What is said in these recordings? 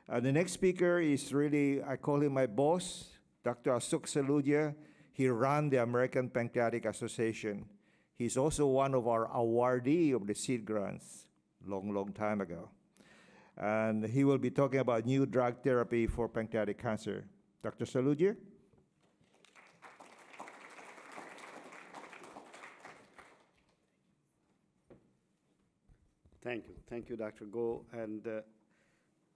The next speaker is really, I call him my boss, Dr. Ashok Saluja. He ran the American Pancreatic Association. He's also one of our awardee of the seed grants long time ago. And he will be talking about new drug therapy for pancreatic cancer. Dr. Saluja? Thank you. Thank you, Dr. Go. And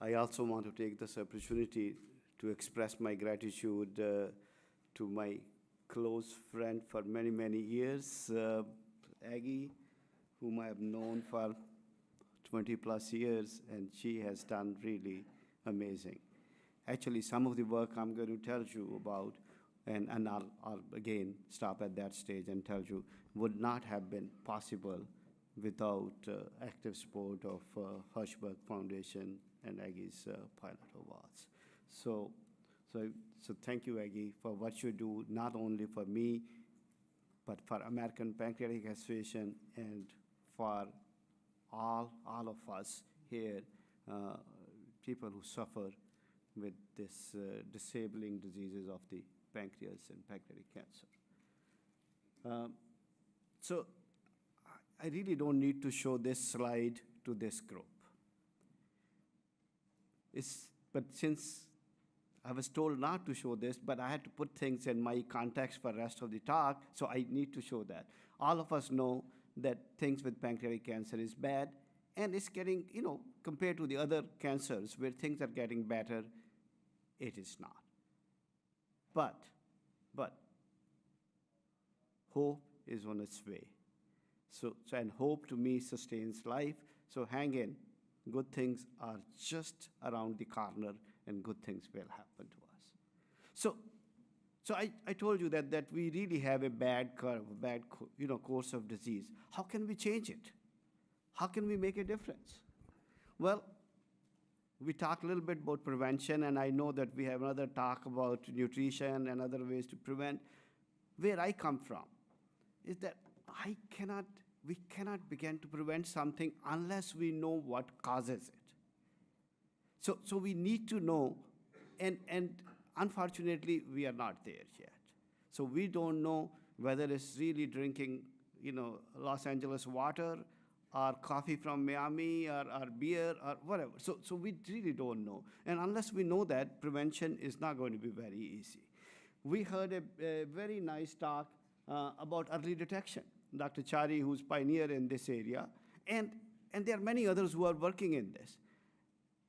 I also want to take this opportunity to express my gratitude to my close friend for many, many years, Aggie, whom I have known for 20 plus years, and she has done really amazing. Actually, some of the work I'm going to tell you about, and I'll again stop at that stage and tell you, would not have been possible without active support of Hirschberg Foundation and Aggie's pilot awards. So thank you, Aggie, for what you do, not only for me, but for American Pancreatic Association and for all of us here, people who suffer with this disabling diseases of the pancreas and pancreatic cancer. So I really don't need to show this slide to this group. But since I was told not to show this, but I had to put things in my context for the rest of the talk, so I need to show that. All of us know that things with pancreatic cancer is bad, and it's getting, compared to the other cancers where things are getting better, it is not. But hope is on its way. And hope to me sustains life, so hang in. Good things are just around the corner, and good things will happen to us. So I told you that we really have a bad curve, a bad course of disease. How can we change it? How can we make a difference? Well, we talked a little bit about prevention, and I know that we have another talk about nutrition and other ways to prevent. Where I come from is that we cannot begin to prevent something unless we know what causes it. So we need to know, and unfortunately, we are not there yet. So we don't know whether it's really drinking, Los Angeles water or coffee from Miami or beer or whatever. So we really don't know. And unless we know that, prevention is not going to be very easy. We heard a very nice talk about early detection. Dr. Chari, who's pioneer in this area, and there are many others who are working in this.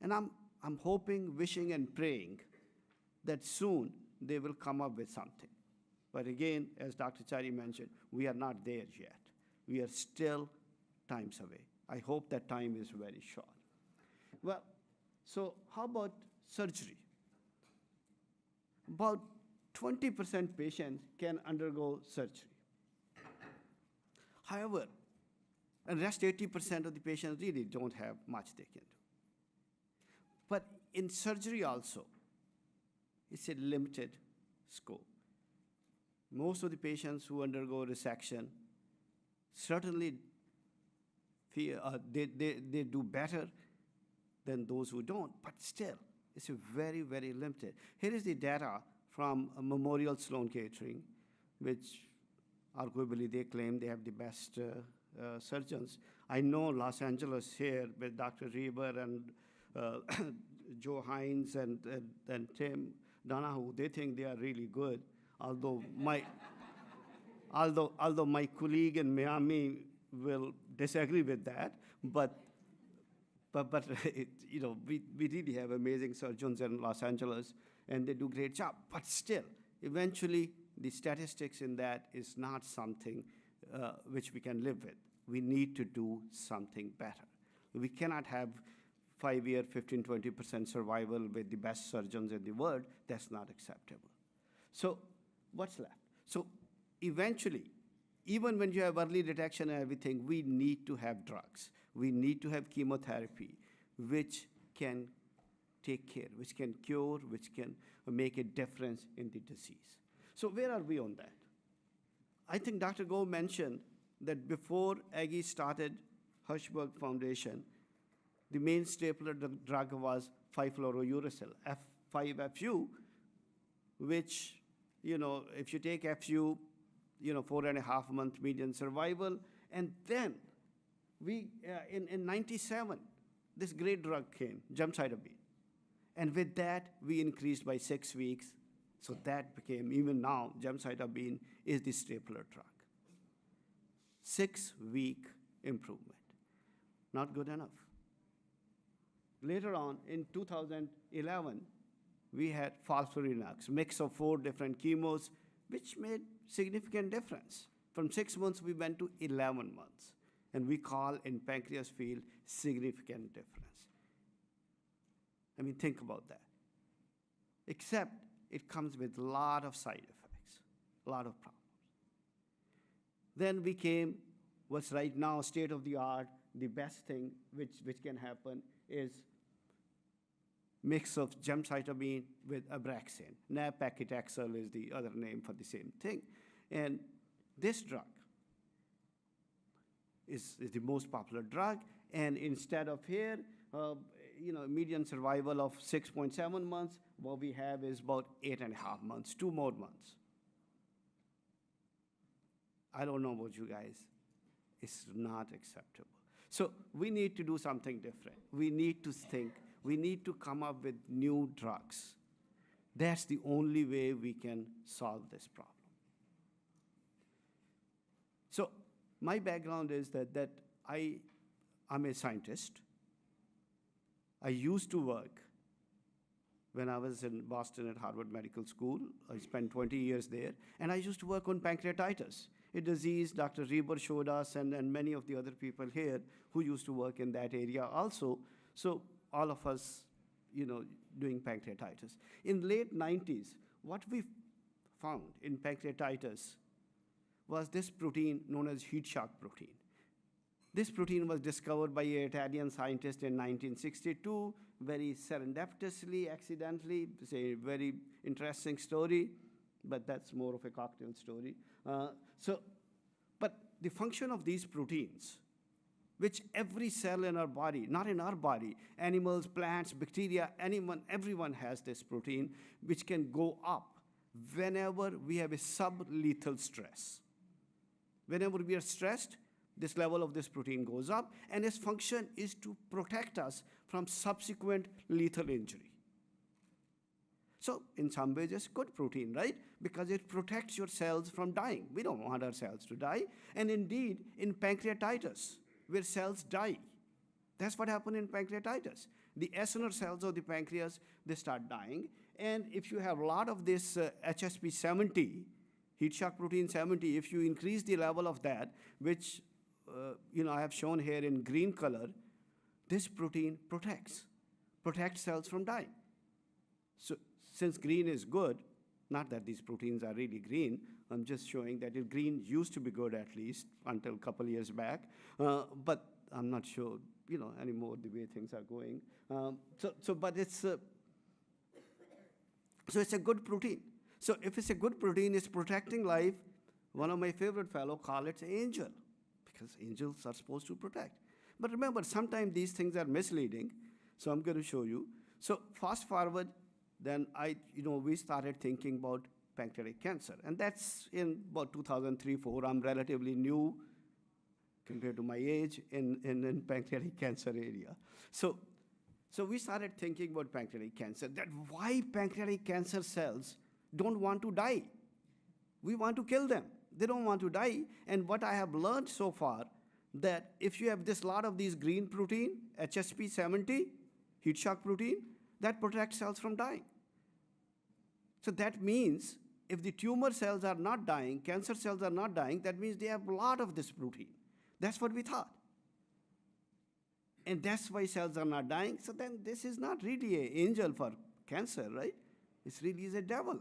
And I'm hoping, wishing, and praying that soon they will come up with something. But again, as Dr. Chari mentioned, we are not there yet. We are still times away. I hope that time is very short. Well, so how about surgery? About 20% patients can undergo surgery. However, the rest 80% of the patients really don't have much they can do. But in surgery also, it's a limited scope. Most of the patients who undergo resection certainly they do better than those who don't, but still, it's a very, very limited. Here is the data from Memorial Sloan Kettering, which arguably they claim they have the best surgeons. I know Los Angeles here with Dr. Reber and Joe Hines and Tim Donahue, they think they are really good, although my colleague in Miami will disagree with that, but we really have amazing surgeons in Los Angeles, and they do a great job. But still, eventually, the statistics in that is not something which we can live with. We need to do something better. We cannot have 5-year, 15, 20% survival with the best surgeons in the world. That's not acceptable. So what's left? So eventually, even when you have early detection and everything, we need to have drugs. We need to have chemotherapy, which can take care, which can cure, which can make a difference in the disease. So where are we on that? I think Dr. Go mentioned that before Aggie started Hirschberg Foundation, the main stapler drug was 5-fluorouracil, F5FU, which, if you take FU, 4.5-month median survival. And then in 97, this great drug came, Gemcitabine. And with that, we increased by 6 weeks. So that became, even now, Gemcitabine is the stapler drug. 6-week improvement. Not good enough. Later on, in 2011, we had FOLFIRINOX, mix of 4 different chemos, which made significant difference. From 6 months, we went to 11 months. And we call in pancreas field significant difference. I mean, think about that. Except it comes with a lot of side effects, a lot of problems. Then we came, what's right now state of the art, the best thing which can happen is mix of gemcitabine with Abraxane. Nab-Paclitaxel is the other name for the same thing. And this drug is the most popular drug. And instead of here, median survival of 6.7 months, what we have is about 8.5 months, 2 more months. I don't know about you guys. It's not acceptable. So we need to do something different. We need to think. We need to come up with new drugs. That's the only way we can solve this problem. So my background is that I'm a scientist. I used to work when I was in Boston at Harvard Medical School. I spent 20 years there, and I used to work on pancreatitis, a disease Dr. Reber showed us, and many of the other people here who used to work in that area also. So all of us, doing pancreatitis. In late 90s, what we found in pancreatitis was this protein known as heat shock protein. This protein was discovered by an Italian scientist in 1962, very serendipitously, accidentally. It's a very interesting story, but that's more of a cocktail story. But the function of these proteins, which every cell in our body, not in our body, animals, plants, bacteria, everyone has this protein, which can go up whenever we have a sublethal stress. Whenever we are stressed, this level of this protein goes up, and its function is to protect us from subsequent lethal injury. So in some ways, it's good protein, right? Because it protects your cells from dying. We don't want our cells to die. And indeed, in pancreatitis, where cells die, that's what happened in pancreatitis. The acinar cells of the pancreas, they start dying. And if you have a lot of this HSP 70, heat shock protein 70, if you increase the level of that, which I have shown here in green color, this protein protects cells from dying. So since green is good, not that these proteins are really green, I'm just showing that green used to be good at least until a couple years back, but I'm not sure, anymore the way things are going. But it's a good protein. So if it's a good protein, it's protecting life. One of my favorite fellows call it angel, because angels are supposed to protect. But remember, sometimes these things are misleading, so I'm going to show you. So fast forward, then we started thinking about pancreatic cancer, and that's in about 2003-04. I'm relatively new compared to my age in pancreatic cancer area. So we started thinking about pancreatic cancer, that why pancreatic cancer cells don't want to die. We want to kill them. They don't want to die. And what I have learned so far, that if you have this lot of these green protein, HSP 70, heat shock protein, that protects cells from dying. So that means if the tumor cells are not dying, cancer cells are not dying, that means they have a lot of this protein. That's what we thought. And that's why cells are not dying. So then this is not really an angel for cancer, right? It really is a devil.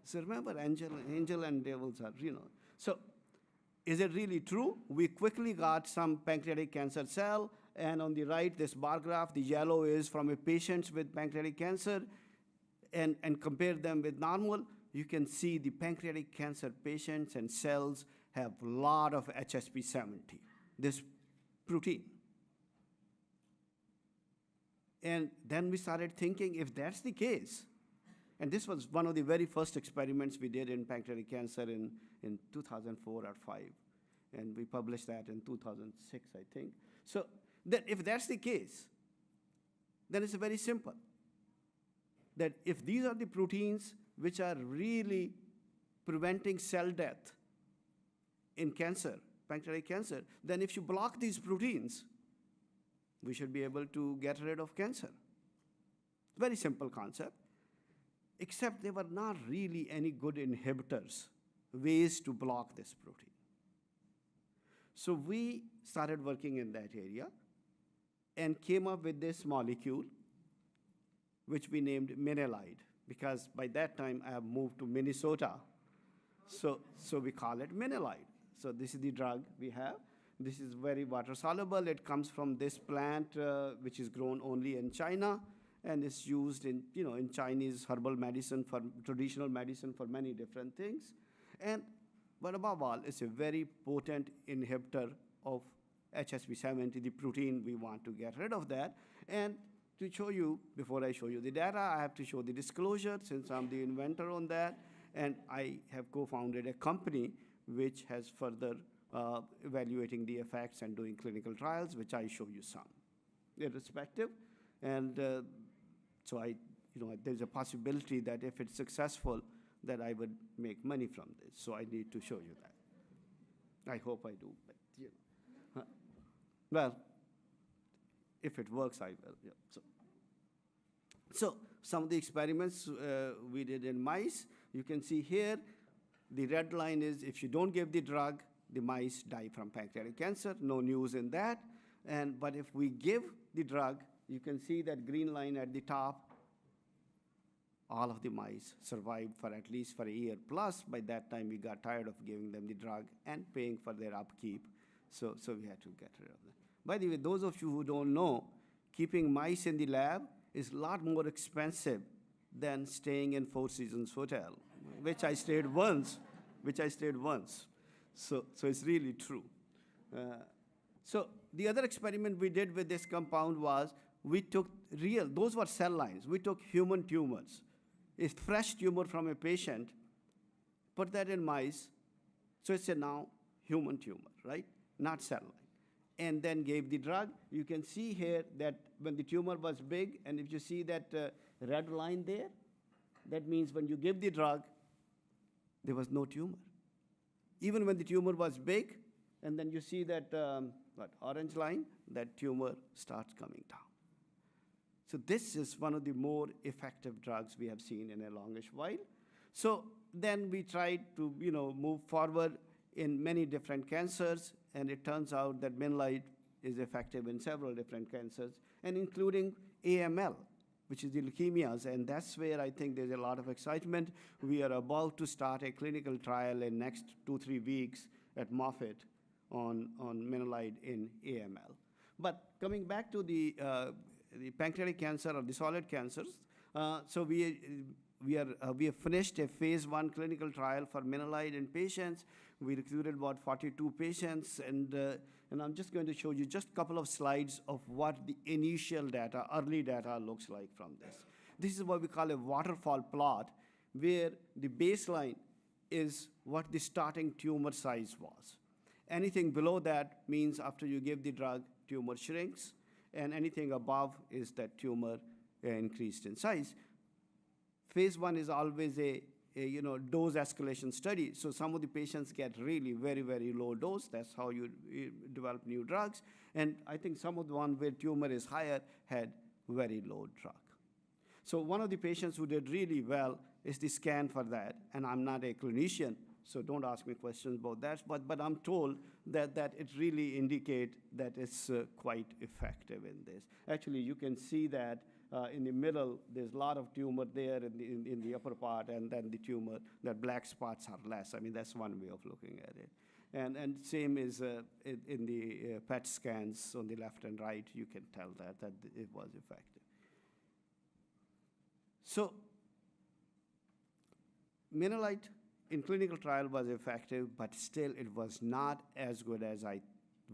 So remember, angel and devils are, So is it really true? We quickly got some pancreatic cancer cell, and on the right, this bar graph, the yellow is from a patient with pancreatic cancer, and compare them with normal. You can see the pancreatic cancer patients and cells have a lot of HSP 70, this protein. And then we started thinking, if that's the case, and this was one of the very first experiments we did in pancreatic cancer in 2004 or 5, and we published that in 2006, I think. So that if that's the case, then it's very simple. That if these are the proteins which are really preventing cell death in cancer, pancreatic cancer, then if you block these proteins, we should be able to get rid of cancer. Very simple concept, except there were not really any good inhibitors, ways to block this protein. So we started working in that area and came up with this molecule, which we named Minnelide, because by that time I have moved to Minnesota, so we call it Minnelide. So this is the drug we have. This is very water soluble. It comes from this plant, which is grown only in China, and it's used in Chinese herbal medicine, for traditional medicine, for many different things. But above all, it's a very potent inhibitor of HSP70, the protein we want to get rid of that. And to show you, before I show you the data, I have to show the disclosure, since I'm the inventor on that, and I have co-founded a company which has further evaluating the effects and doing clinical trials, which I show you some, irrespective. And so there's a possibility that if it's successful, that I would make money from this. So I need to show you that. I hope I do, but well, if it works, I will. Yeah. So some of the experiments we did in mice, you can see here, the red line is if you don't give the drug, the mice die from pancreatic cancer. No news in that. But if we give the drug, you can see that green line at the top. All of the mice survived for at least for a year plus. By that time, we got tired of giving them the drug and paying for their upkeep. So we had to get rid of them. By the way, those of you who don't know, keeping mice in the lab is a lot more expensive than staying in Four Seasons Hotel, which I stayed once. So it's really true. So the other experiment we did with this compound was we took those were cell lines. We took human tumors, a fresh tumor from a patient, put that in mice. So it's a now human tumor, right? Not cell line. And then gave the drug. You can see here that when the tumor was big, and if you see that red line there, that means when you give the drug, there was no tumor. Even when the tumor was big, and then you see that orange line, that tumor starts coming down. So this is one of the more effective drugs we have seen in a longish while. So then we tried to move forward in many different cancers, and it turns out that Minnelide is effective in several different cancers, and including AML, which is the leukemias, and that's where I think there's a lot of excitement. We are about to start a clinical trial in next 2-3 weeks at Moffitt on Minnelide in AML. But coming back to the pancreatic cancer or the solid cancers, so we have finished a phase 1 clinical trial for Minnelide in patients. We recruited about 42 patients, and I'm just going to show you just a couple of slides of what the initial data, early data looks like from this. This is what we call a waterfall plot, where the baseline is what the starting tumor size was. Anything below that means after you give the drug, tumor shrinks, and anything above is that tumor increased in size. Phase 1 is always a dose escalation study. So some of the patients get really very, very low dose. That's how you develop new drugs. And I think some of the one where tumor is higher had very low drug. So one of the patients who did really well is the scan for that. And I'm not a clinician, so don't ask me questions about that. But I'm told that it really indicates that it's quite effective in this. Actually, you can see that in the middle, there's a lot of tumor there in the upper part, and then the tumor, that black spots are less. I mean, that's one way of looking at it. And same is in the PET scans on the left and right, you can tell that it was effective. So Minnelide in clinical trial was effective, but still it was not as good as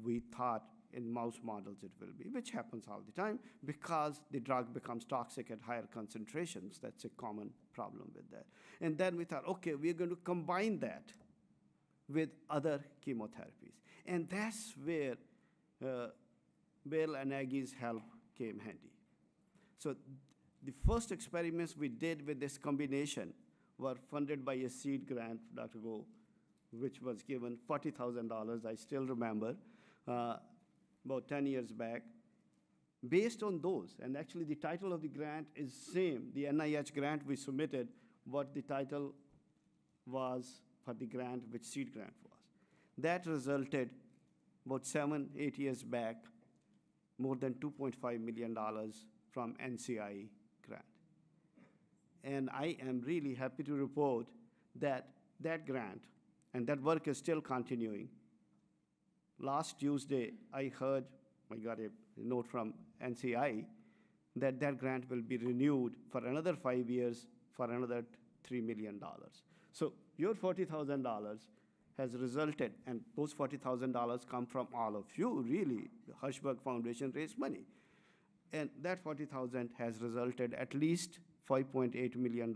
we thought in mouse models it will be, which happens all the time because the drug becomes toxic at higher concentrations. That's a common problem with that. And then we thought, okay, we're going to combine that with other chemotherapies. And that's where Bill and Aggie's help came handy. So the first experiments we did with this combination were funded by a seed grant, Dr. Go, which was given $40,000, I still remember, about 10 years back. Based on those, and actually the title of the grant is same, the NIH grant we submitted, what the title was for the grant, which seed grant was. That resulted about 7-8 years back, more than $2.5 million from NCI grant. And I am really happy to report that that grant, and that work is still continuing. Last Tuesday, I got a note from NCI that that grant will be renewed for another 5 years for another $3 million. So your $40,000 has resulted, and those $40,000 come from all of you, really. The Hirschberg Foundation raised money. And that $40,000 has resulted at least $5.8 million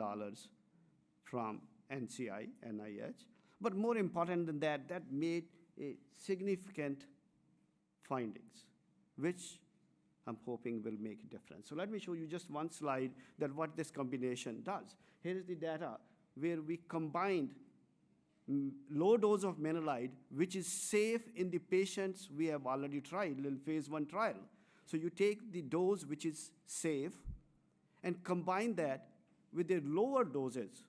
from NCI, NIH. But more important than that, that made a significant findings, which I'm hoping will make a difference. So let me show you just one slide that what this combination does. Here is the data where we combined low dose of Minnelide, which is safe in the patients we have already tried in phase 1 trial. So you take the dose which is safe and combine that with the lower doses,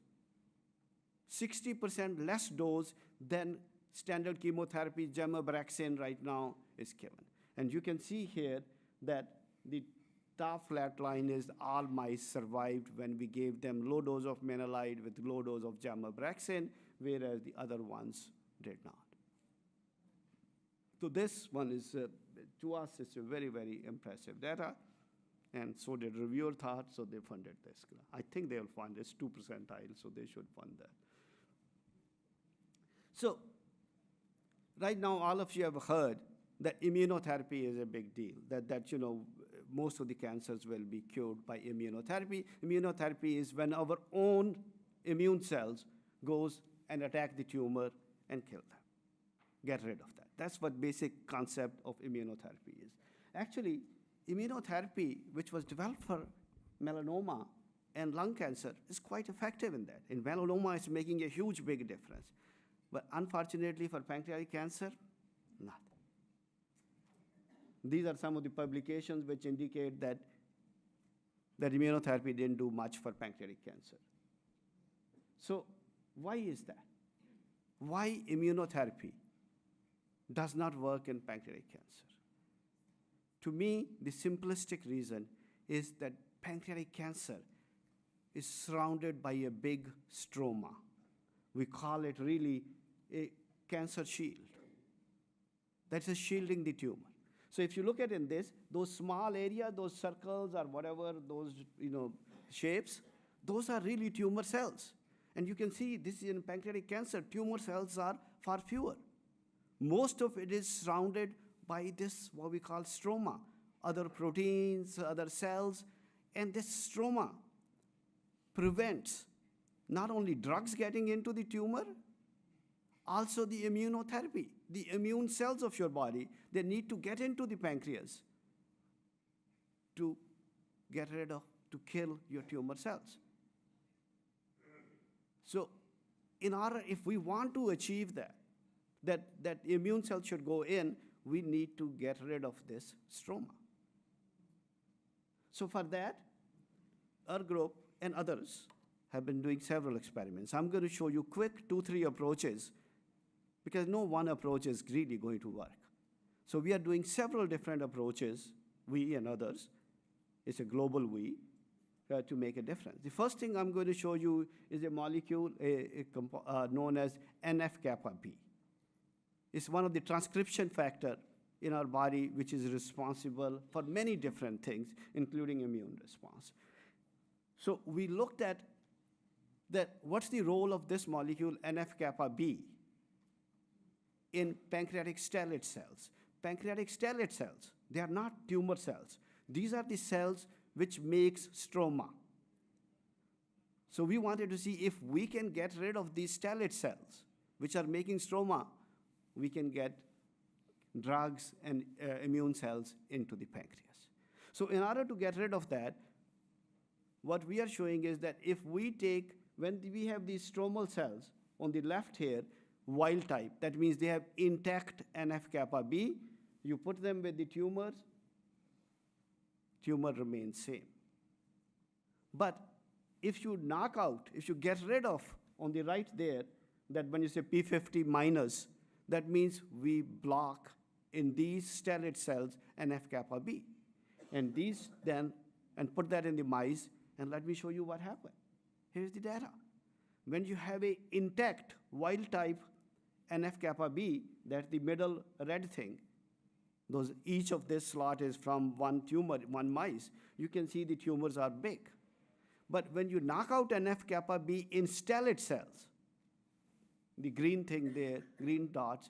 60% less dose than standard chemotherapy, Gemabraxane right now is given. And you can see here that the top flat line is all mice survived when we gave them low dose of Minnelide with low dose of Gemabraxane, whereas the other ones did not. So this one is, to us, it's a very, very impressive data. And so did reviewer thought, so they funded this. I think they'll fund this 2 percentile, so they should fund that. So right now, all of you have heard that immunotherapy is a big deal, that you know, most of the cancers will be cured by immunotherapy. Immunotherapy is when our own immune cells goes and attack the tumor and kill them, get rid of that. That's what basic concept of immunotherapy is. Actually, immunotherapy, which was developed for melanoma and lung cancer, is quite effective in that. In melanoma, it's making a huge, big difference. But unfortunately for pancreatic cancer, not. These are some of the publications which indicate that immunotherapy didn't do much for pancreatic cancer. So why is that? Why immunotherapy does not work in pancreatic cancer? To me, the simplistic reason is that pancreatic cancer is surrounded by a big stroma. We call it really a cancer shield. That is shielding the tumor. So if you look at in this, those small area, those circles or whatever, those shapes, those are really tumor cells. And you can see this in pancreatic cancer, tumor cells are far fewer. Most of it is surrounded by this, what we call stroma, other proteins, other cells, and this stroma prevents not only drugs getting into the tumor, also the immunotherapy. The immune cells of your body, they need to get into the pancreas to get rid of, to kill your tumor cells. So in order, if we want to achieve that immune cells should go in, we need to get rid of this stroma. So for that, our group and others have been doing several experiments. I'm going to show you quick 2-3 approaches because no one approach is really going to work. So we are doing several different approaches, we and others. It's a global we, to make a difference. The first thing I'm going to show you is a molecule known as NF-kappa B. It's one of the transcription factor in our body which is responsible for many different things, including immune response. So we looked at that what's the role of this molecule NF-kappa B in pancreatic stellate cells. pancreatic stellate cells. They are not tumor cells. These are the cells which makes stroma. So we wanted to see if we can get rid of these stellate cells, which are making stroma, we can get drugs and immune cells into the pancreas. So in order to get rid of that, what we are showing is that if we take, when we have these stromal cells on the left here, wild type, that means they have intact NF-kappa B, you put them with the tumors, tumor remains same. But if you knock out, if you get rid of, on the right there, that when you say P50 minus, that means we block in these stellate cells NF-kappa B. And these then, and put that in the mice, and let me show you what happened. Here's the data. When you have a intact wild type NF-kappa B, that's the middle red thing, each of this slot is from one tumor, one mice, you can see the tumors are big. But when you knock out NF-kappa B in stellate cells, the green thing there, green dots,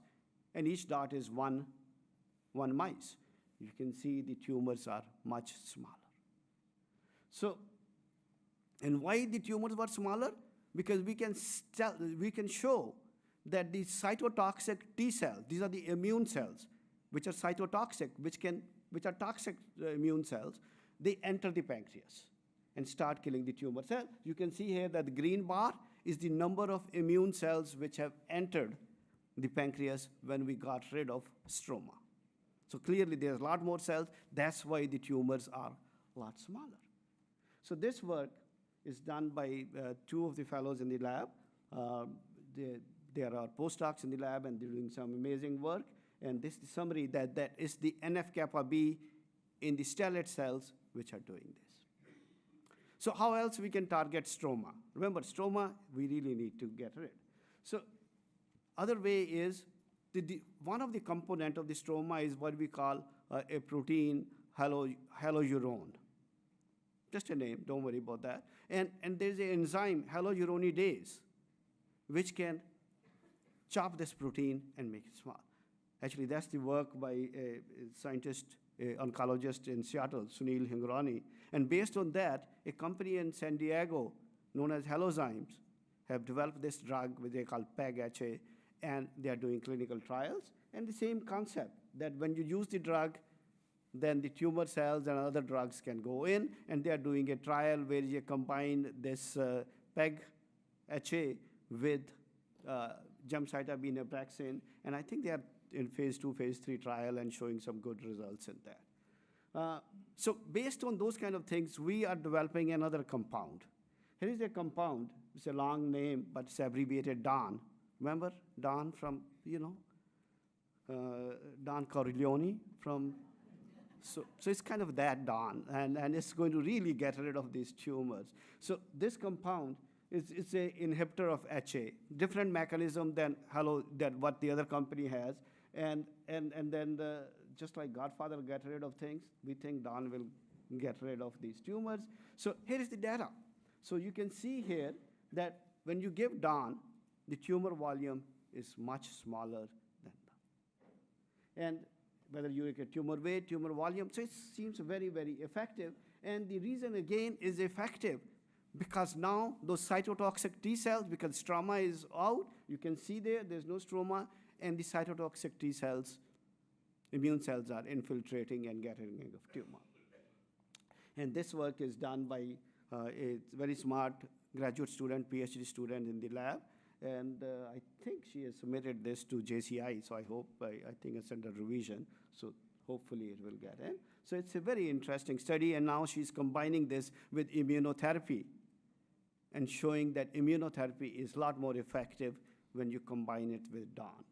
and each dot is one mice, you can see the tumors are much smaller. So, and why the tumors were smaller? Because we can show that the cytotoxic T cells, these are the immune cells, which are cytotoxic, which are toxic immune cells, they enter the pancreas and start killing the tumor cell. You can see here that the green bar is the number of immune cells which have entered the pancreas when we got rid of stroma. So clearly there's a lot more cells. That's why the tumors are a lot smaller. So this work is done by two of the fellows in the lab. There are postdocs in the lab, and they're doing some amazing work. And this is the summary that is the NF-kappa B in the stellate cells which are doing this. So how else we can target stroma? Remember, stroma, we really need to get rid. So other way is, one of the component of the stroma is what we call a protein hyaluronidase. Just a name, don't worry about that. And there's an enzyme, hyaluronidase, which can chop this protein and make it small. Actually, that's the work by a scientist, oncologist in Seattle, Sunil Hingrani. And based on that, a company in San Diego known as Halozymes have developed this drug, which they call PEG-HA, and they are doing clinical trials. And the same concept, that when you use the drug, then the tumor cells and other drugs can go in, and they are doing a trial where you combine this PEG-HA with gemcitabine Abraxane, and I think they are in phase 2, phase 3 trial and showing some good results in that. So based on those kind of things, we are developing another compound. Here is a compound, it's a long name, but it's abbreviated DON. Remember Don from, Don Corleone from, so it's kind of that Don, and it's going to really get rid of these tumors. So this compound it's an inhibitor of HA, different mechanism than what the other company has, and then just like Godfather get rid of things, we think Don will get rid of these tumors. So here is the data. So you can see here that when you give Don, the tumor volume is much smaller than that. And whether you look at tumor weight, tumor volume, so it seems very, very effective. And the reason, again, is effective because now those cytotoxic T cells, because stroma is out, you can see there's no stroma, and the cytotoxic T cells, immune cells are infiltrating and getting rid of tumor. And this work is done by a very smart graduate student, PhD student in the lab. And I think she has submitted this to JCI, so I think it's under revision, so hopefully it will get in. So it's a very interesting study, and now she's combining this with immunotherapy and showing that immunotherapy is a lot more effective when you combine it with DON.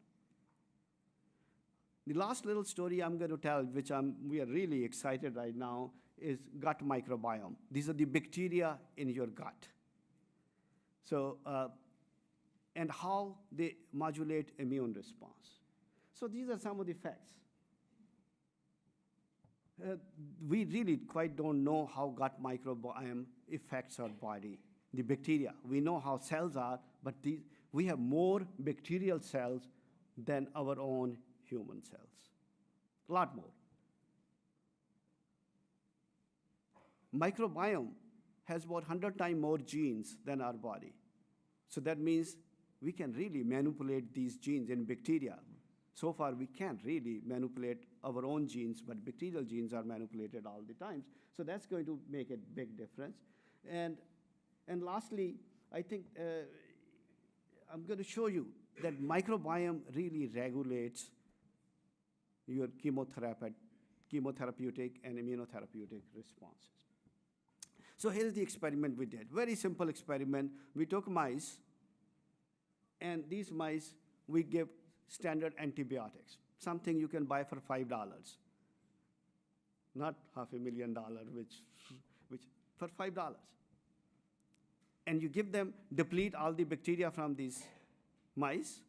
The last little story I'm going to tell, which we are really excited right now, is gut microbiome. These are the bacteria in your gut. So, and how they modulate immune response. So these are some of the facts. We really quite don't know how gut microbiome affects our body, the bacteria. We know how cells are, but we have more bacterial cells than our own human cells. a lot more. Microbiome has about 100 times more genes than our body. So that means we can really manipulate these genes in bacteria. So far, we can't really manipulate our own genes, but bacterial genes are manipulated all the time. So that's going to make a big difference. And lastly, I think I'm going to show you that microbiome really regulates your chemotherapeutic and immunotherapeutic responses. So here's the experiment we did. Very simple experiment. We took mice, and these mice, we give standard antibiotics, something you can buy for $5, not $500,000, which for $5. And you give them, deplete all the bacteria from these mice,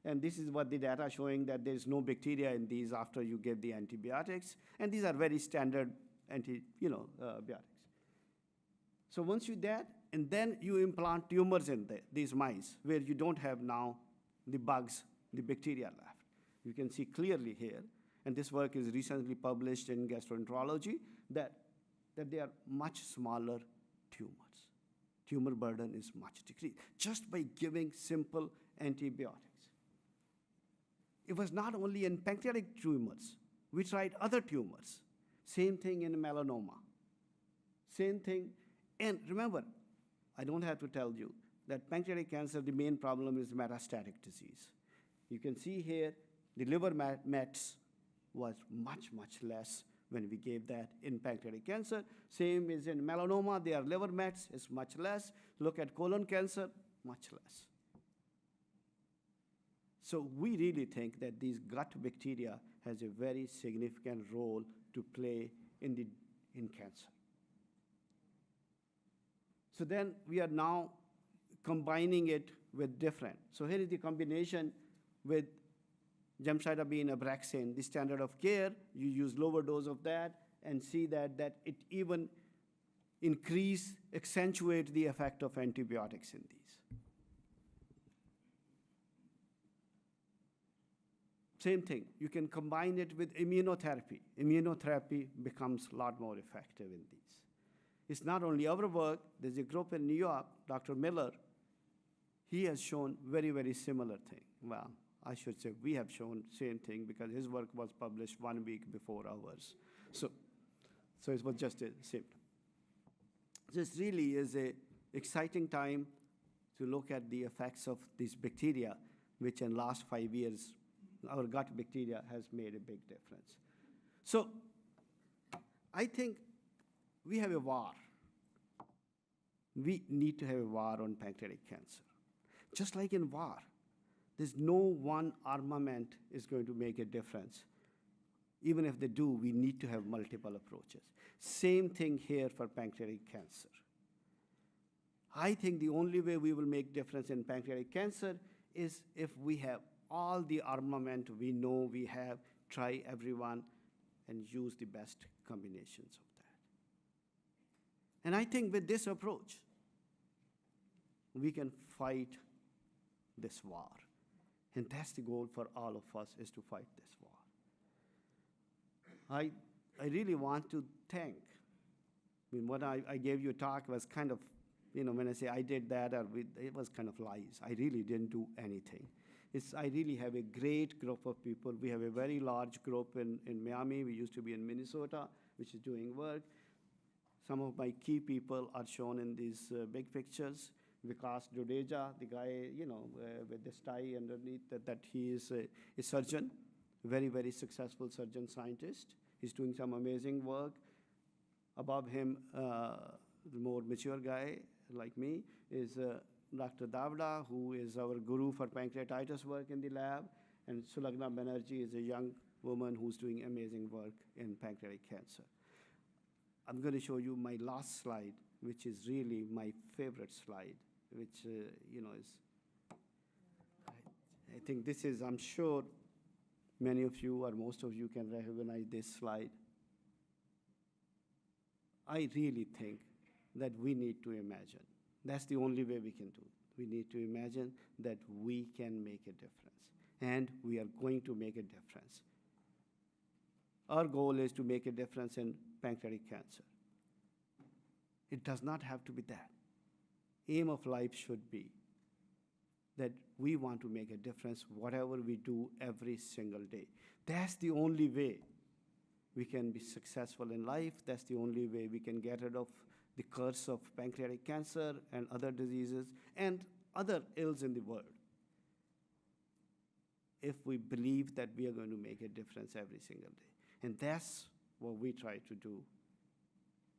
and this is what the data showing that there's no bacteria in these after you give the antibiotics, and these are very standard biotics. So once you do that, and then you implant tumors in these mice where you don't have now the bugs, the bacteria left. You can see clearly here, and this work is recently published in gastroenterology, that they are much smaller tumors. Tumor burden is much decreased just by giving simple antibiotics. It was not only in pancreatic tumors. We tried other tumors. Same thing in melanoma. Same thing. And remember, I don't have to tell you that pancreatic cancer, the main problem is metastatic disease. You can see here, the liver mets was much, much less when we gave that in pancreatic cancer. Same is in melanoma, their liver mets is much less. Look at colon cancer, much less. So we really think that these gut bacteria has a very significant role to play in cancer. So then we are now combining it with different. So here is the combination with gemcitabine Abraxane, the standard of care. You use lower dose of that and see that it even accentuate the effect of antibiotics in these. Same thing, you can combine it with immunotherapy. Immunotherapy becomes a lot more effective in these. It's not only our work, there's a group in New York, Dr. Miller, he has shown very, very similar thing. Well, I should say we have shown same thing because his work was published 1 week before ours. So it was just a same. This really is an exciting time to look at the effects of these bacteria, which in last 5 years, our gut bacteria has made a big difference. So I think we have a war. We need to have a war on pancreatic cancer. Just like in war, there's no one armament is going to make a difference. Even if they do, we need to have multiple approaches. Same thing here for pancreatic cancer. I think the only way we will make difference in pancreatic cancer is if we have all the armament we know we have, try everyone, and use the best combinations of that. And I think with this approach, we can fight this war. And that's the goal for all of us, is to fight this war. I really want to thank, when I gave you a talk was kind of, when I say I did that, it was kind of lies. I really didn't do anything. I really have a great group of people. We have a very large group in Miami. We used to be in Minnesota, which is doing work. Some of my key people are shown in these big pictures. Vikas Dudeja, the guy, with this tie underneath, that he is a surgeon, very, very successful surgeon scientist. He's doing some amazing work. Above him, the more mature guy like me is Dr. Davda, who is our guru for pancreatitis work in the lab, and Sulagna Banerjee is a young woman who's doing amazing work in pancreatic cancer. I'm going to show you my last slide, which is really my favorite slide, which is, I think this is, I'm sure many of you or most of you can recognize this slide. I really think that we need to imagine. That's the only way we can do it. We need to imagine that we can make a difference, and we are going to make a difference. Our goal is to make a difference in pancreatic cancer. It does not have to be that. Aim of life should be that we want to make a difference whatever we do every single day. That's the only way we can be successful in life. That's the only way we can get rid of the curse of pancreatic cancer and other diseases and other ills in the world. If we believe that we are going to make a difference every single day. And that's what we try to do,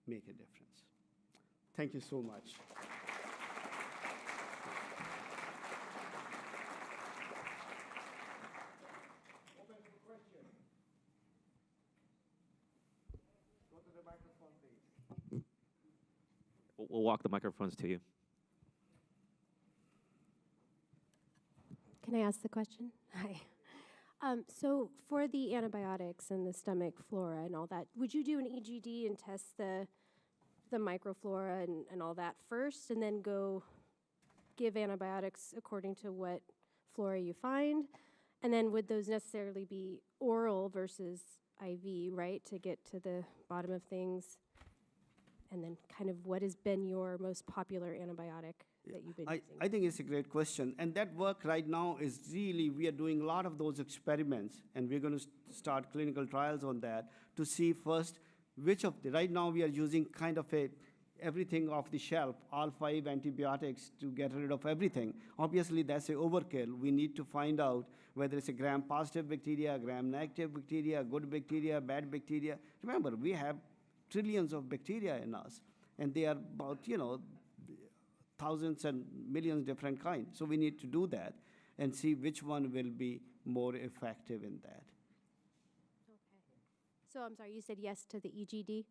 make a difference. Thank you so much. Open for question. Go to the microphone, please. We'll walk the microphones to you. Can I ask the question? Hi. So for the antibiotics and the stomach flora and all that, would you do an EGD and test the microflora and all that first, and then go give antibiotics according to what flora you find? And then would those necessarily be oral versus IV, right, to get to the bottom of things? And then kind of what has been your most popular antibiotic that you've been using? I think it's a great question. And that work right now is really, we are doing a lot of those experiments, and we're going to start clinical trials on that to see first which of the, right now we are using kind of everything off the shelf, all 5 antibiotics to get rid of everything. Obviously, that's a overkill. We need to find out whether it's a gram-positive bacteria, gram-negative bacteria, good bacteria, bad bacteria. Remember, we have trillions of bacteria in us, and they are about, thousands and millions different kinds. So we need to do that and see which one will be more effective in that. Okay. So I'm sorry, you said yes to the EGD?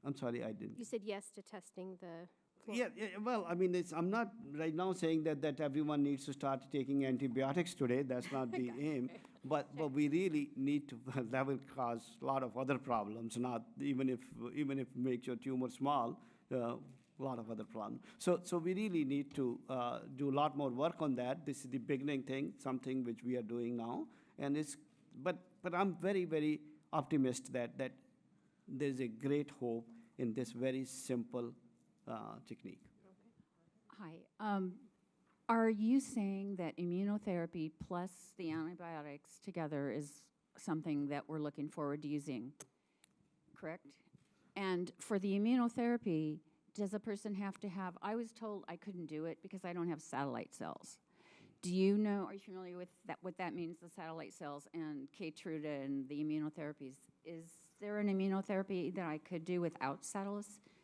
I'm sorry, I didn't. You said yes to testing the Yeah, well, I mean, I'm not right now saying that everyone needs to start taking antibiotics today. That's not the aim. But we really need to, that will cause a lot of other problems, not even if make your tumor small, a lot of other problems. So we really need to do a lot more work on that. This is the beginning thing, something which we are doing now. And but I'm very, very optimistic that there's a great hope in this very simple technique. Hi. Are you saying that immunotherapy plus the antibiotics together is something that we're looking forward to using, correct? And for the immunotherapy, does a person have to have, I was told I couldn't do it because I don't have satellite cells. Do you know, are you familiar with that, what that means, the satellite cells and Keytruda and the immunotherapies? Is there an immunotherapy that I could do without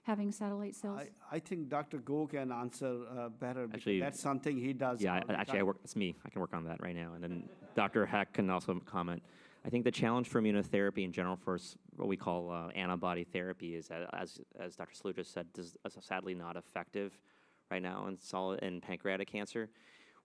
having satellite cells? I think Dr. Go can answer better, because Actually, that's something he does. Yeah, all the actually, time. it's me. I can work on that right now. And then Dr. Heck can also comment. I think the challenge for immunotherapy in general for what we call antibody therapy is, as Dr. Saluja said, is sadly not effective right now in pancreatic cancer.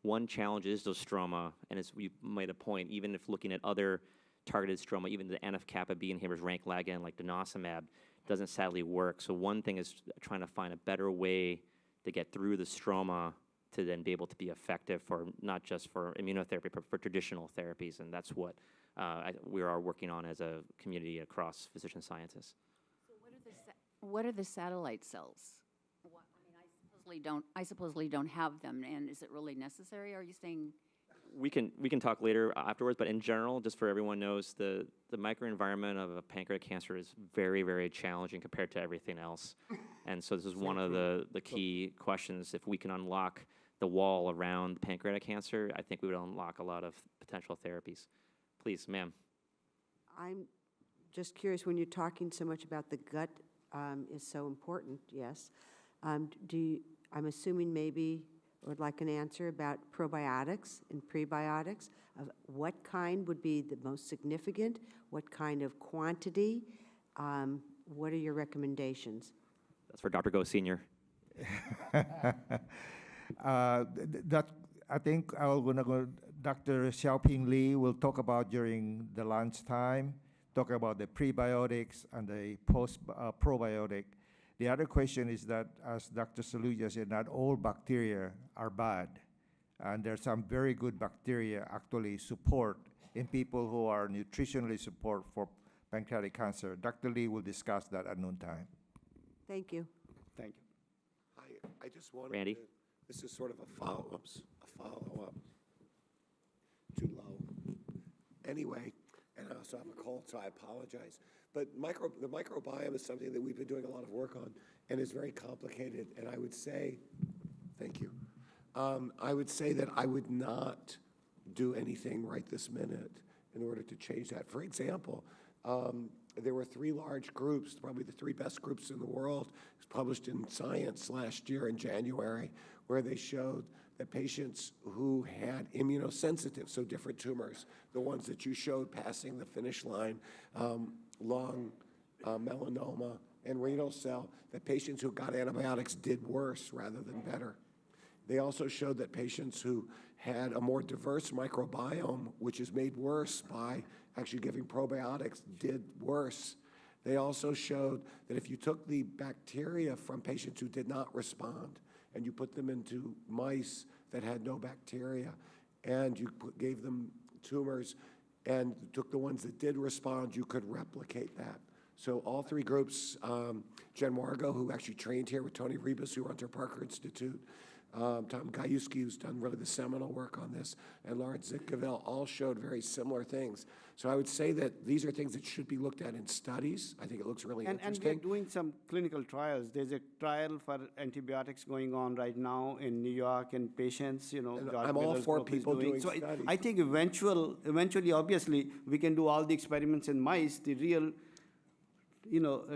One challenge is those stroma, and as we made a point, even if looking at other targeted stroma, even the NF-kappa B inhibitors, rank ligand like denosumab, doesn't sadly work. So one thing is trying to find a better way to get through the stroma to then be able to be effective for not just for immunotherapy, but for traditional therapies, and that's what we are working on as a community across physician scientists. So what are the satellite cells? I supposedly don't have them, and is it really necessary? Are you saying? We can talk later afterwards, but in general, just for everyone knows, the microenvironment of a pancreatic cancer is very, very challenging compared to everything else. And so this is one of the key questions. If we can unlock the wall around pancreatic cancer, I think we would unlock a lot of potential therapies. Please, ma'am. I'm just curious, when you're talking so much about the gut is so important, yes. I'm assuming maybe would like an answer about probiotics and prebiotics. Of what kind would be the most significant? What kind of quantity? What are your recommendations? That's for Dr. Go Sr. That I think I'm gonna go. Dr. Xiaoping Li will talk about during the lunch time. Talk about the prebiotics and the probiotic. The other question is that, as Dr. Saluja said, not all bacteria are bad. And there's some very good bacteria actually support in people who are nutritionally support for pancreatic cancer. Dr. Lee will discuss that at noontime. Thank you. Thank you. I just wanted Randy? to, this is sort of a follow-up. Too low. Anyway, and I also have a cold, so I apologize. But the microbiome is something that we've been doing a lot of work on and is very complicated. And I would say, thank you. I would say that I would not do anything right this minute in order to change that. For example, there were 3 large groups, probably the 3 best groups in the world, published in Science last year in January, where they showed that patients who had immunosensitive, so different tumors, the ones that you showed passing the finish line, lung, melanoma, and renal cell, that patients who got antibiotics did worse rather than better. They also showed that patients who had a more diverse microbiome, which is made worse by actually giving probiotics, did worse. They also showed that if you took the bacteria from patients who did not respond and you put them into mice that had no bacteria and you gave them tumors and took the ones that did respond, you could replicate that. So all 3 groups, Jen Wargo, who actually trained here with Tony Rebus, who runs our Parker Institute, Tom Gajewski, who's done really the seminal work on this, and Lawrence Zitkovell, all showed very similar things. So I would say that these are things that should be looked at in studies. I think it looks really And interesting. we're doing some clinical trials. There's a trial for antibiotics going on right now in New York in patients, And George I'm all Miller's for group is people doing So studies. I think eventually, obviously, we can do all the experiments in mice. The real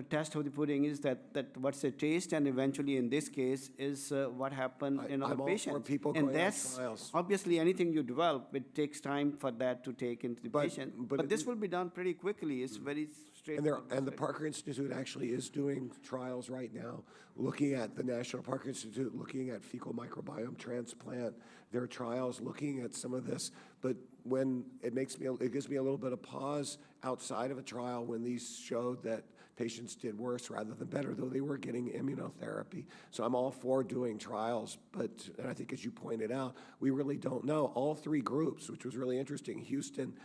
test of the pudding is that what's the taste, and eventually in this case is what happened in our I'm all for patients. people And going on that's trials. obviously anything you develop, it takes time for that to take into the But- patient. but But it- this will be done pretty quickly. It's very straightforward. And the Parker Institute actually is doing trials right now, looking at the National Parker Institute, looking at fecal microbiome transplant. There are trials looking at some of this, but when it gives me a little bit of pause outside of a trial when these showed that patients did worse rather than better, though they were getting immunotherapy. So I'm all for doing trials, and I think as you pointed out, we really don't know. All 3 groups, which was really interesting, Houston,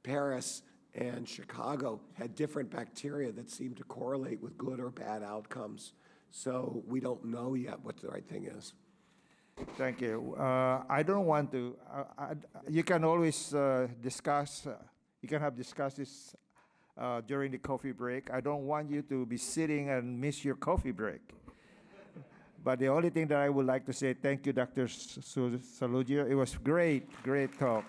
Paris, and Chicago, had different bacteria that seemed to correlate with good or bad outcomes. So we don't know yet what the right thing is. Thank you. I don't want to, you can always discuss, you can have discussions during the coffee break. I don't want you to be sitting and miss your coffee break. But the only thing that I would like to say, thank you, Dr. Saluja. It was great talk.